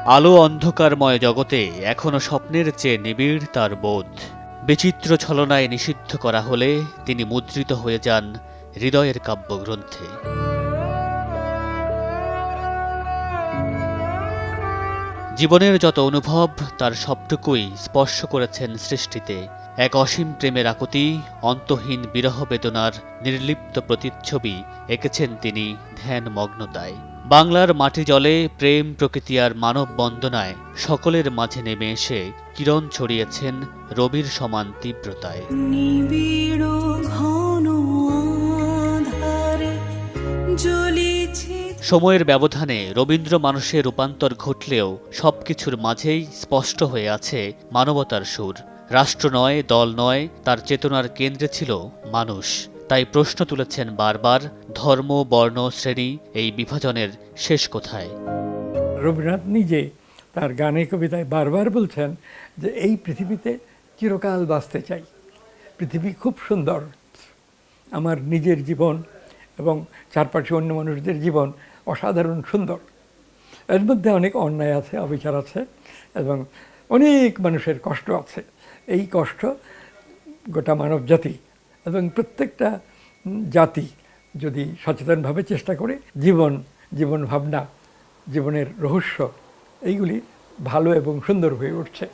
আলো অন্ধকারময় জগতে এখনো স্বপ্নের চেয়ে নিবিড় তার বোধ। বিচিত্র ছলনায় নিষিদ্ধ করা হলে তিনি মুদ্রিত হয়ে যান হৃদয়ের কাব্যগ্রন্থে। জীবনের যত অনুভব তার সবটুকুই স্পর্শ করেছেন সৃষ্টিতে। এক অসীম প্রেমের আকুতি, অন্তহীন বিরহ বেদনার নির্লিপ্ত প্রতিচ্ছবি এঁকেছেন তিনি ধ্যানমগ্নতায়। বাংলার মাটি জলে প্রেম, প্রকৃতি আর মানব বন্দনায় সকলের মাঝে নেমে এসে কিরণ ছড়িয়েছেন রবির সমান তীব্রতায়। নিবিড় ঘন আঁধারে জ্বলিছে। সময়ের ব্যবধানে রবীন্দ্র মানুষে রূপান্তর ঘটলেও সবকিছুর মাঝেই স্পষ্ট হয়ে আছে মানবতার সুর। রাষ্ট্র নয়, দল নয়, তার চেতনার কেন্দ্রে ছিল মানুষ। তাই প্রশ্ন তুলেছেন বারবার, ধর্ম, বর্ণ, শ্রেণী এই বিভাজনের শেষ কোথায়? রবীন্দ্রনাথ নিজে তার গানে কবিতায় বারবার বলছেন যে এই পৃথিবীতে চিরকাল বাঁচতে চাই। পৃথিবী খুব সুন্দর, আমার নিজের জীবন এবং চারপাশে অন্য মানুষদের জীবন অসাধারণ সুন্দর। এর মধ্যে অনেক অন্যায় আছে, অবিচার আছে এবং অনেক মানুষের কষ্ট আছে। এই কষ্ট গোটা মানব জাতি এবং প্রত্যেকটা জাতি যদি সচেতনভাবে চেষ্টা করে জীবন ভাবনা, জীবনের রহস্য এইগুলি ভালো এবং সুন্দর হয়ে উঠছে।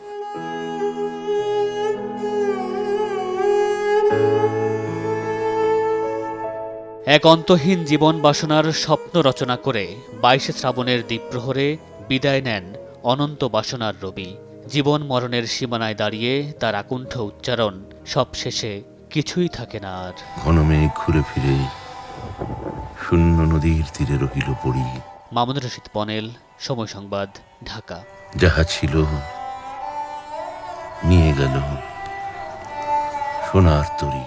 এক অন্তহীন জীবন বাসনার স্বপ্ন রচনা করে 22 শ্রাবণের দ্বীপ্রহরে বিদায় নেন অনন্ত বাসনার রবি। জীবন মরণের সীমানায় দাঁড়িয়ে তার আকুণ্ঠ উচ্চারণ, সব শেষে কিছুই থাকে না আর। ঘন মেঘ ঘুরে ফিরে শূন্য নদীর তীরে রহিল পড়ি। মামুন রশিদ পনেল, সময় সংবাদ, ঢাকা। যাহা ছিল নিয়ে গেল সোনার তরী।